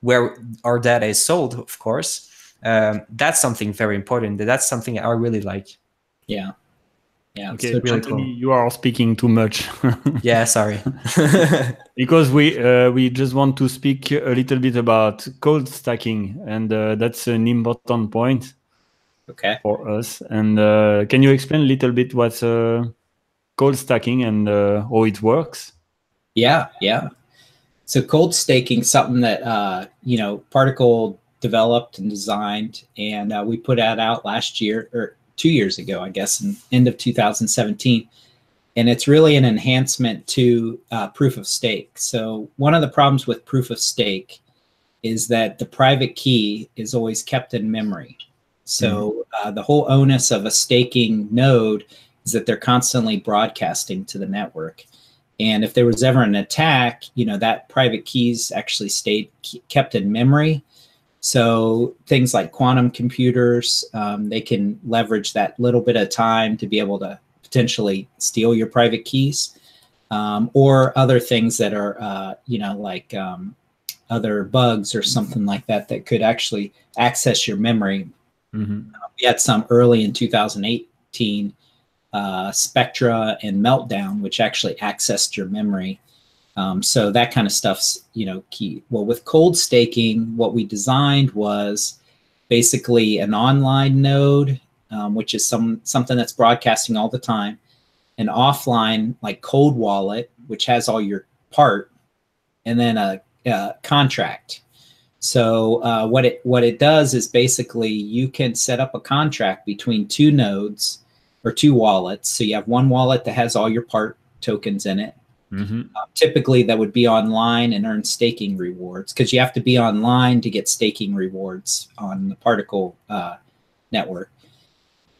where our data is sold, of course. That's something very important. That's something I really like. Yeah. Okay, so really Anthony, cool. You are speaking too much. Yeah, sorry. Because we just want to speak a little bit about cold stacking, and that's an important point. Okay. For us. And can you explain a little bit what's cold stacking and how it works? Yeah. So cold staking, something that you know, Particl developed and designed, and we put that out last year, or 2 years ago, I guess, in end of 2017. And it's really an enhancement to proof of stake. So one of the problems with proof of stake is that the private key is always kept in memory. So the whole onus of a staking node is that they're constantly broadcasting to the network. And if there was ever an attack, you know, that private keys actually stayed kept in memory. So things like quantum computers, they can leverage that little bit of time to be able to potentially steal your private keys, or other things that are, you know, like other bugs or something like that that could actually access your memory. We had some early in 2018, Spectra and Meltdown, which actually accessed your memory. So that kind of stuff's, you know, key. Well, with cold staking, what we designed was basically an online node, which is something that's broadcasting all the time, an offline like cold wallet, which has all your part, and then a contract. So what it does is basically you can set up a contract between two nodes or two wallets. So you have one wallet that has all your part tokens in it. Typically that would be online and earn staking rewards, because you have to be online to get staking rewards on the Particl network.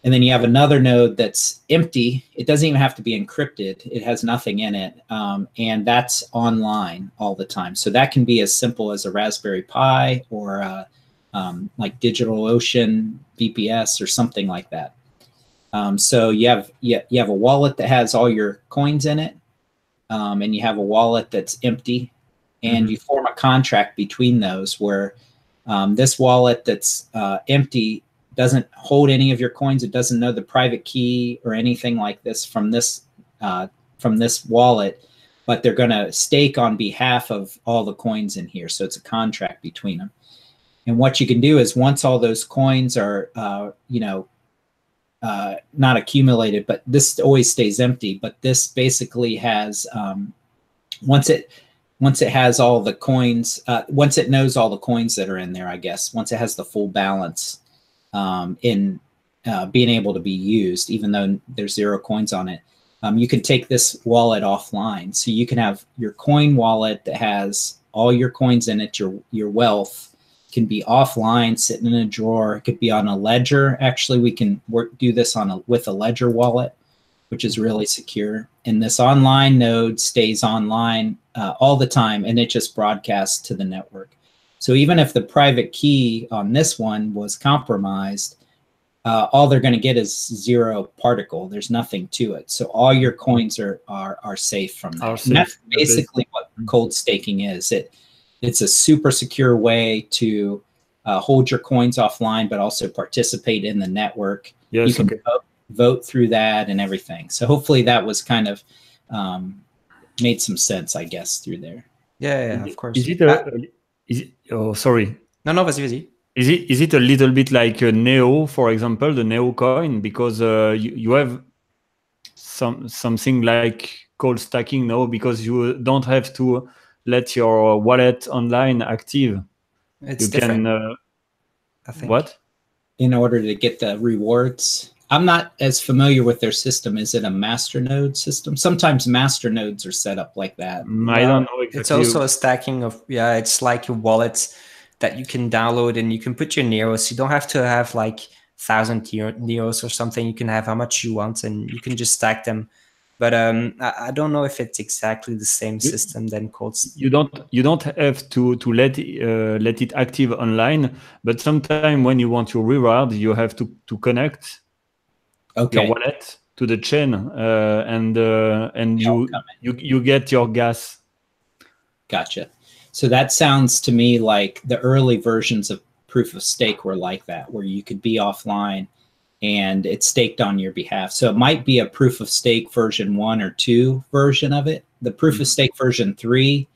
And then you have another node that's empty. It doesn't even have to be encrypted. It has nothing in it. And that's online all the time. So that can be as simple as a Raspberry Pi or like DigitalOcean VPS or something like that. So you have a wallet that has all your coins in it, and you have a wallet that's empty, and you form a contract between those where this wallet that's empty doesn't hold any of your coins. It doesn't know the private key or anything like this from this wallet, but they're going to stake on behalf of all the coins in here. So it's a contract between them. And what you can do is once all those coins are, not accumulated, but this always stays empty. But this basically has, once it has all the coins, once it knows all the coins that are in there, I guess, once it has the full balance in being able to be used, even though there's 0 coins on it, you can take this wallet offline. So you can have your coin wallet that has all your coins in it, your wealth can be offline, sitting in a drawer. It could be on a ledger. Actually, we can do this with a ledger wallet, which is really secure. And this online node stays online all the time, and it just broadcasts to the network. So even if the private key on this one was compromised, all they're going to get is 0 Particl. There's nothing to it. So all your coins are safe from that. And that's basically what cold staking is. It's a super secure way to hold your coins offline, but also participate in the network. Yes, you can vote through that and everything. So hopefully that was kind of made some sense, I guess, through there. Yeah, of course. Is it oh, sorry. No, vas-y. Is it a little bit like a Neo, for example, the Neo coin? Because you have something like cold stacking now, because you don't have to let your wallet online active. It's different. I think. What? In order to get the rewards. I'm not as familiar with their system. Is it a masternode system? Sometimes masternodes are set up like that. I don't know exactly. It's also a stacking of, it's like your wallets that you can download, and you can put your Neos. You don't have to have like 1,000 Neos or something. You can have how much you want, and you can just stack them. But I don't know if it's exactly the same system than cold. You don't have to let it active online, but sometimes when you want your reward, you have to connect your wallet to the chain, and you get your gas. Gotcha. So that sounds to me like the early versions of proof of stake were like that, where you could be offline and it's staked on your behalf. So it might be a proof of stake version 1 or 2 version of it. The proof of stake version 3,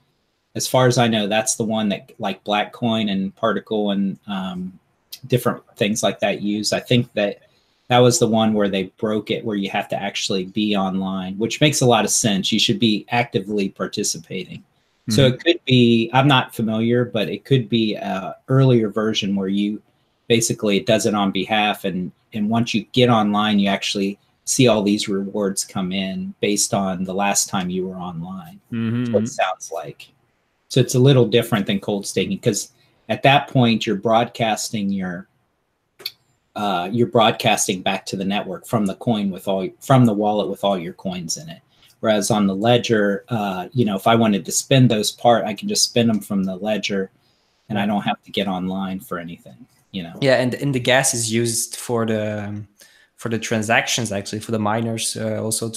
as far as I know, that's the one that like Blackcoin and Particl and different things like that use. I think that was the one where they broke it, where you have to actually be online, which makes a lot of sense. You should be actively participating. So it could be, I'm not familiar, but it could be an earlier version where you basically, it does it on behalf. And once you get online, you actually see all these rewards come in based on the last time you were online. That's what it sounds like. So it's a little different than cold staking, because at that point you're broadcasting back to the network from the coin from the wallet with all your coins in it. Whereas on the ledger, if I wanted to spend those I can just spend them from the ledger, and I don't have to get online for anything. Yeah, and the gas is used for the transactions, actually, for the miners, also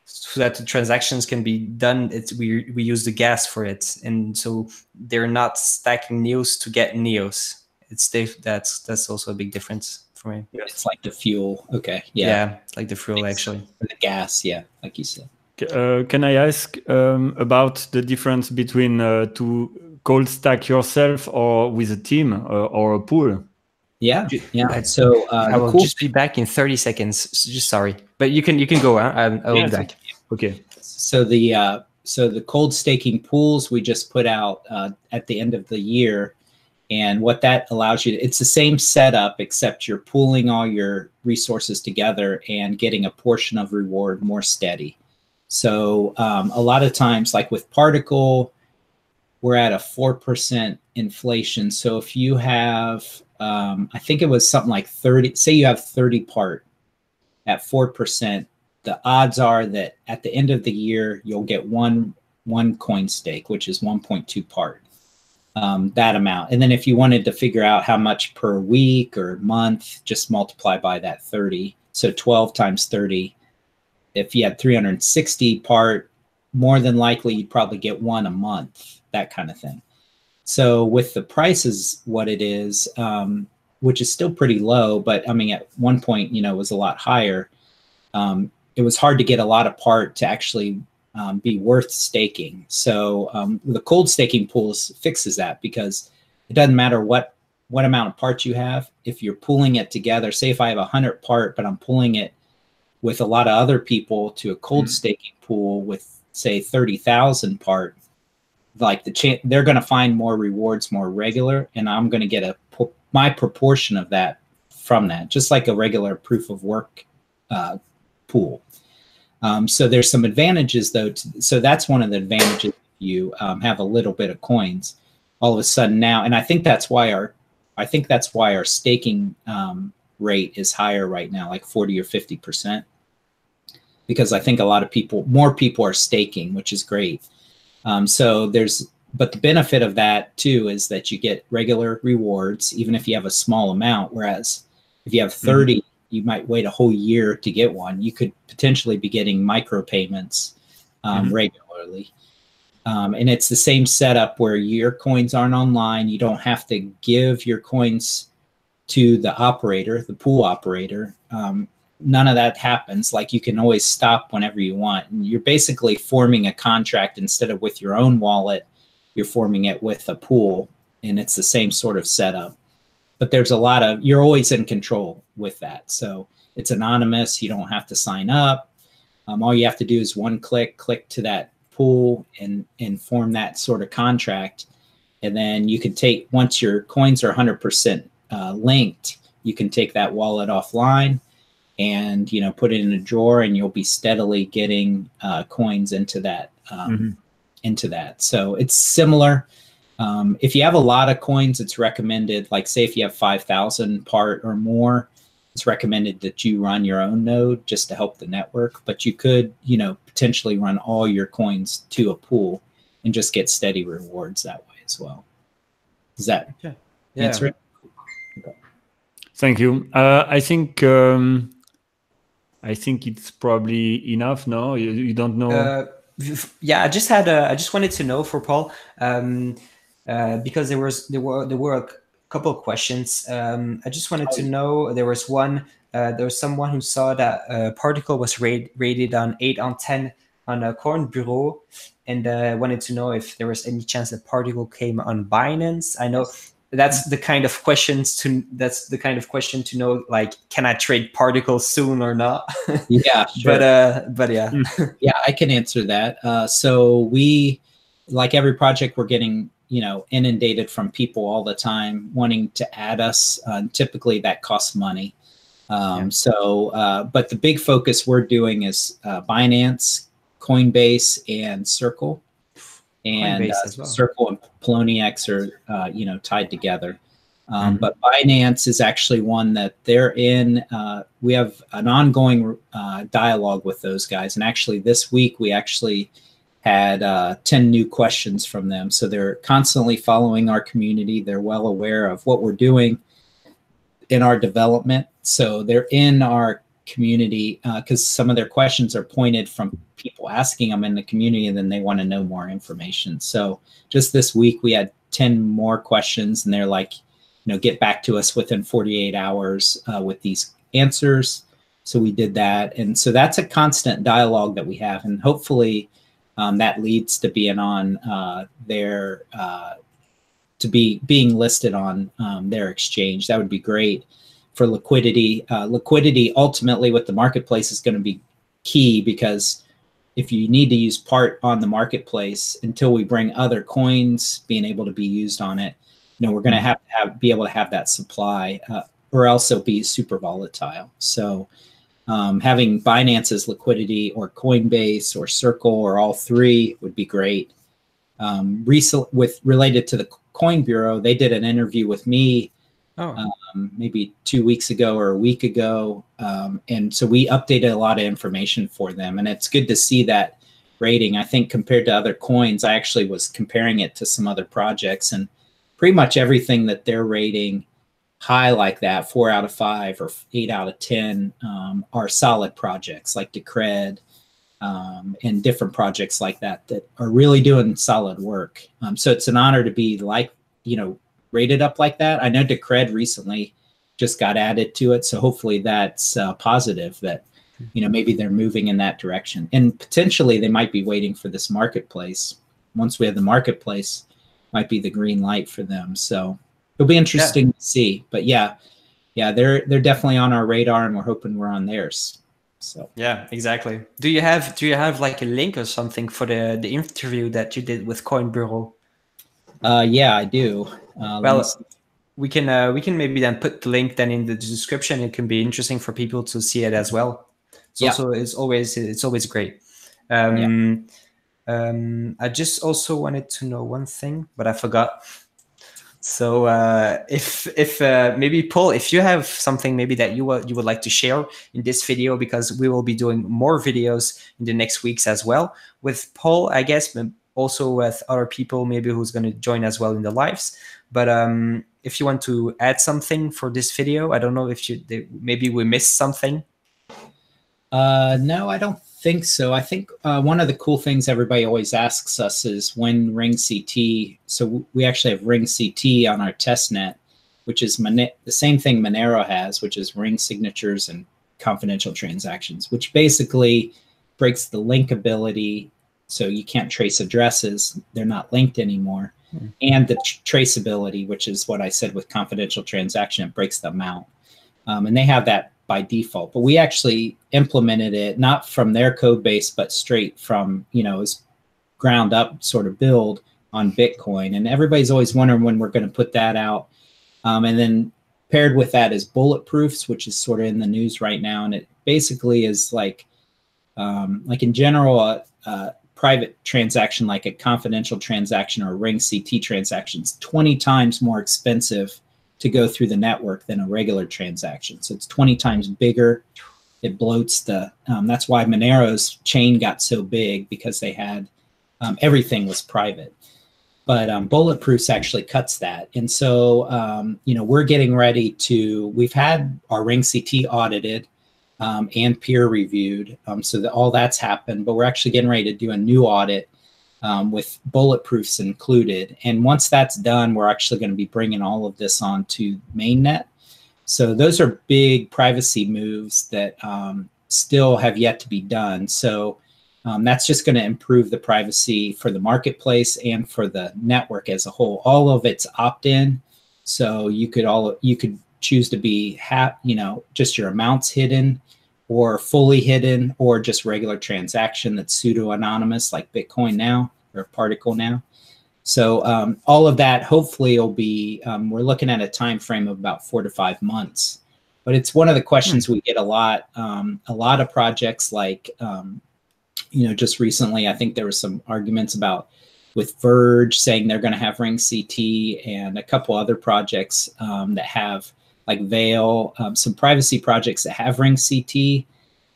so that the transactions can be done. We use the gas for it, and so they're not stacking Neos to get Neos. That's also a big difference for me. It's like the fuel. Okay, yeah, like the fuel, actually. The gas, yeah, like you said. Can I ask about the difference between to cold stack yourself or with a team or a pool? Yeah. So I will just be back in 30 seconds. Just sorry, but you can go. I'll be back. Okay. So the cold staking pools we just put out at the end of the year, and what that allows you to, it's the same setup, except you're pooling all your resources together and getting a portion of reward more steady. So a lot of times, like with Particl, we're at a 4% inflation. So if you have, I think it was something like 30, say you have 30 part at 4%, the odds are that at the end of the year, you'll get one coin stake, which is 1.2 part, that amount. And then if you wanted to figure out how much per week or month, just multiply by that 30. So 12 times 30. If you had 360 part, more than likely you'd probably get one a month, that kind of thing. So with the prices, what it is, which is still pretty low, but I mean, at one point, you know, it was a lot higher. It was hard to get a lot of part to actually be worth staking. So the cold staking pools fixes that, because it doesn't matter what amount of parts you have. If you're pooling it together, say if I have 100 part, but I'm pooling it with a lot of other people to a cold staking pool with, say, 30,000 part, like they're going to find more rewards more regular, and I'm going to get my proportion of that from that, just like a regular proof of work pool. So there's some advantages though. So that's one of the advantages if you have a little bit of coins all of a sudden now. And I think that's why our staking rate is higher right now, like 40 or 50%, because I think a lot of more people are staking, which is great. But the benefit of that too is that you get regular rewards, even if you have a small amount. Whereas if you have 30, you might wait a whole year to get one. You could potentially be getting micropayments regularly. And it's the same setup where your coins aren't online. You don't have to give your coins to the operator, the pool operator. None of that happens. Like, you can always stop whenever you want. And you're basically forming a contract instead of with your own wallet. You're forming it with a pool, and it's the same sort of setup. But there's you're always in control with that. So it's anonymous. You don't have to sign up. All you have to do is click to that pool and form that sort of contract. And then you can once your coins are 100% linked, you can take that wallet offline and, you know, put it in a drawer, and you'll be steadily getting coins into that. So it's similar. If you have a lot of coins, it's recommended, like say if you have 5,000 part or more, it's recommended that you run your own node just to help the network. But you could, you know, potentially run all your coins to a pool and just get steady rewards that way as well. Does that answer it? Okay. Thank you. I think it's probably enough. No, you don't know. Yeah, I just wanted to know for Paul, because there were a couple of questions. I just wanted to know, there was someone who saw that Particl was rated on 8 on 10 on a Coin Bureau, and wanted to know if there was any chance that Particl came on Binance. I know that's the kind of question to know, like, can I trade Particl soon or not? Yeah, sure. But yeah. Yeah, I can answer that. So we, like every project, we're getting, you know, inundated from people all the time wanting to add us. Typically that costs money. But the big focus we're doing is Binance, Coinbase, and Circle. And Circle and Poloniex are, you know, tied together. But Binance is actually one that they're in. We have an ongoing dialogue with those guys. And actually this week, we actually had 10 new questions from them. So they're constantly following our community. They're well aware of what we're doing in our development. So they're in our community because some of their questions are pointed from people asking them in the community, and then they want to know more information. So just this week, we had 10 more questions, and they're like, you know, get back to us within 48 hours with these answers. So we did that. And so that's a constant dialogue that we have. And hopefully that leads to being on being listed on their exchange. That would be great for liquidity. Liquidity ultimately with the marketplace is going to be key, because if you need to use part on the marketplace, until we bring other coins being able to be used on it, you know, we're going to be able to have that supply, or else it'll be super volatile. So having Binance's liquidity, or Coinbase, or Circle, or all three would be great. Related to the Coin Bureau, they did an interview with me maybe 2 weeks ago or a week ago. And so we updated a lot of information for them, and it's good to see that rating. I think compared to other coins, I actually was comparing it to some other projects, and pretty much everything that they're rating high like that, 4 out of 5 or 8 out of 10, are solid projects like Decred and different projects like that that are really doing solid work. So it's an honor to be, like, you know, rated up like that. I know Decred recently just got added to it. So hopefully that's positive that, you know, maybe they're moving in that direction. And potentially they might be waiting for this marketplace. Once we have the marketplace, might be the green light for them. So it'll be interesting to see. But yeah, they're definitely on our radar, and we're hoping we're on theirs. So yeah, exactly. Do you have like a link or something for the interview that you did with Coin Bureau? Yeah, I do. Well, we can maybe then put the link then in the description. It can be interesting for people to see it as well. So it's always great. I just also wanted to know one thing, but I forgot. So if maybe Paul, if you have something maybe that you would like to share in this video, because we will be doing more videos in the next weeks as well with Paul, I guess, but also with other people maybe who's going to join as well in the lives. But if you want to add something for this video, I don't know if maybe we missed something. No, I don't think so. I think one of the cool things everybody always asks us is when Ring CT. So we actually have Ring CT on our test net, which is the same thing Monero has, which is ring signatures and confidential transactions, which basically breaks the linkability. So you can't trace addresses. They're not linked anymore. And the traceability, which is what I said with confidential transaction, it breaks the amount. And they have that by default, but we actually implemented it not from their code base, but straight from, you know, as ground up sort of build on Bitcoin. And everybody's always wondering when we're going to put that out. And then paired with that is bulletproofs, which is sort of in the news right now. And it basically is like in general, private transaction, like a confidential transaction or a Ring CT transactions, 20 times more expensive to go through the network than a regular transaction. So it's 20 times bigger. It bloats the, that's why Monero's chain got so big, because they had, everything was private. But Bulletproofs actually cuts that. And so, you know, we're getting ready to, we've had our Ring CT audited and peer reviewed. So that all that's happened, but we're actually getting ready to do a new audit with bulletproofs included. And once that's done, we're actually going to be bringing all of this onto mainnet. So those are big privacy moves that still have yet to be done. So that's just going to improve the privacy for the marketplace and for the network as a whole. All of it's opt-in. So you could choose to be, you know, just your amounts hidden, or fully hidden, or just regular transaction that's pseudo-anonymous like Bitcoin now or Particl now. So all of that hopefully will be, we're looking at a time frame of about 4 to 5 months. But it's one of the questions we get a lot of projects like, you know, just recently, I think there was some arguments about with Verge saying they're going to have Ring CT, and a couple other projects that have, like Veil, some privacy projects that have Ring CT.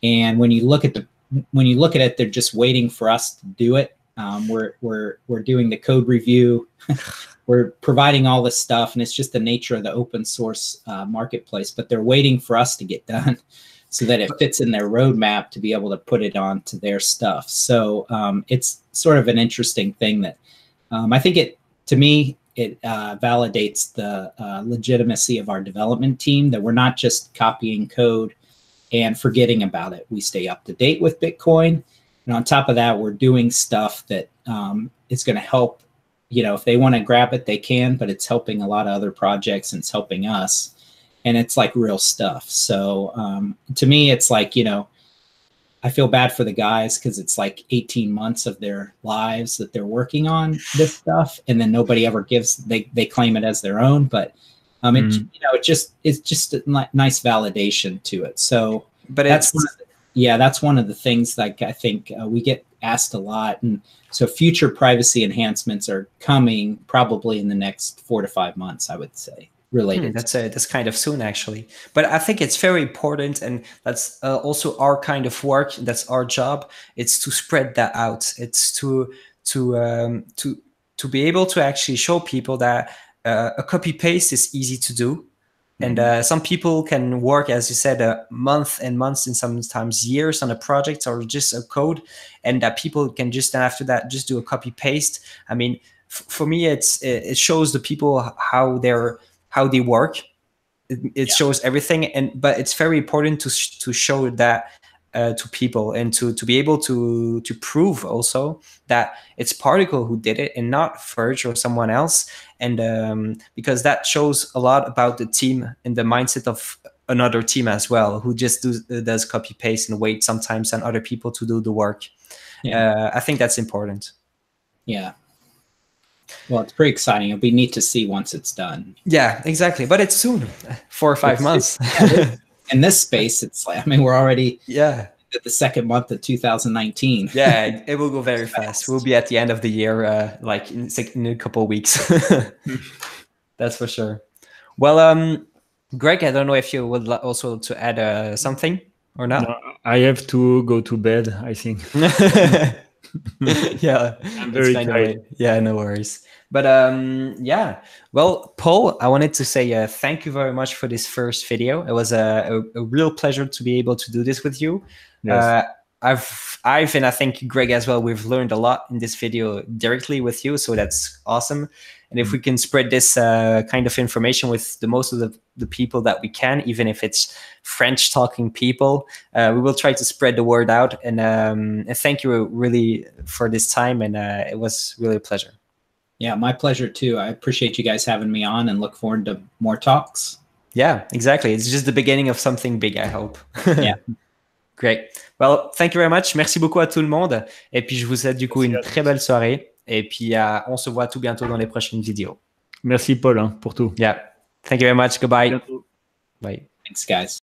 And when you look at it, they're just waiting for us to do it. We're doing the code review. We're providing all this stuff, and it's just the nature of the open source marketplace. But they're waiting for us to get done so that it fits in their roadmap to be able to put it onto their stuff. So it's sort of an interesting thing that I think to me, it validates the legitimacy of our development team, that we're not just copying code and forgetting about it. We stay up to date with Bitcoin. And on top of that, we're doing stuff that is going to help, you know, if they want to grab it, they can, but it's helping a lot of other projects, and it's helping us. And it's like real stuff. So to me, it's like, you know, I feel bad for the guys, because it's like 18 months of their lives that they're working on this stuff, and then nobody ever they claim it as their own. But you know, it's just a nice validation to it. So, but that's one of the things, like, I think we get asked a lot, and so future privacy enhancements are coming probably in the next 4 to 5 months, I would say. Related. That's kind of soon, actually. But I think it's very important, and that's also our kind of work. That's our job. It's to spread that out. It's to be able to actually show people that a copy paste is easy to do, and some people can work, as you said, a month and months, and sometimes years on a project or just a code, and that people can just after that just do a copy paste. I mean, for me, it shows the people how they work, it shows everything, but it's very important to show that to people, and to be able to prove also that it's Particl who did it and not Verge or someone else, and because that shows a lot about the team and the mindset of another team as well, who just does copy paste and wait sometimes on other people to do the work. I think that's important. Yeah. Well, it's pretty exciting. It'll be neat to see once it's done. Yeah, exactly. But it's soon, 4 or 5 months. In this space, it's like, I mean, we're already at the second month of 2019. Yeah, it will go very fast. We'll be at the end of the year, like in a couple of weeks. That's for sure. Well, Greg, I don't know if you would also to add something or not. No, I have to go to bed, I think. Yeah, I'm very tired. Yeah, no worries. But yeah, well, Paul, I wanted to say thank you very much for this first video. It was a real pleasure to be able to do this with you. Yes. I've and I think Greg as well, we've learned a lot in this video directly with you, so that's awesome. And if we can spread this kind of information with the most of the people that we can, even if it's French talking people, we will try to spread the word out. And thank you really for this time, and it was really a pleasure. Yeah, my pleasure too. I appreciate you guys having me on and look forward to more talks. Yeah, exactly. It's just the beginning of something big, I hope. Yeah. Great. Well, thank you very much. Merci beaucoup à tout le monde. Et puis, je vous souhaite du coup une très belle soirée. Et puis, on se voit tout bientôt dans les prochaines vidéos. Merci, Paul, pour tout. Yeah. Thank you very much. Goodbye. Bye. Thanks, guys.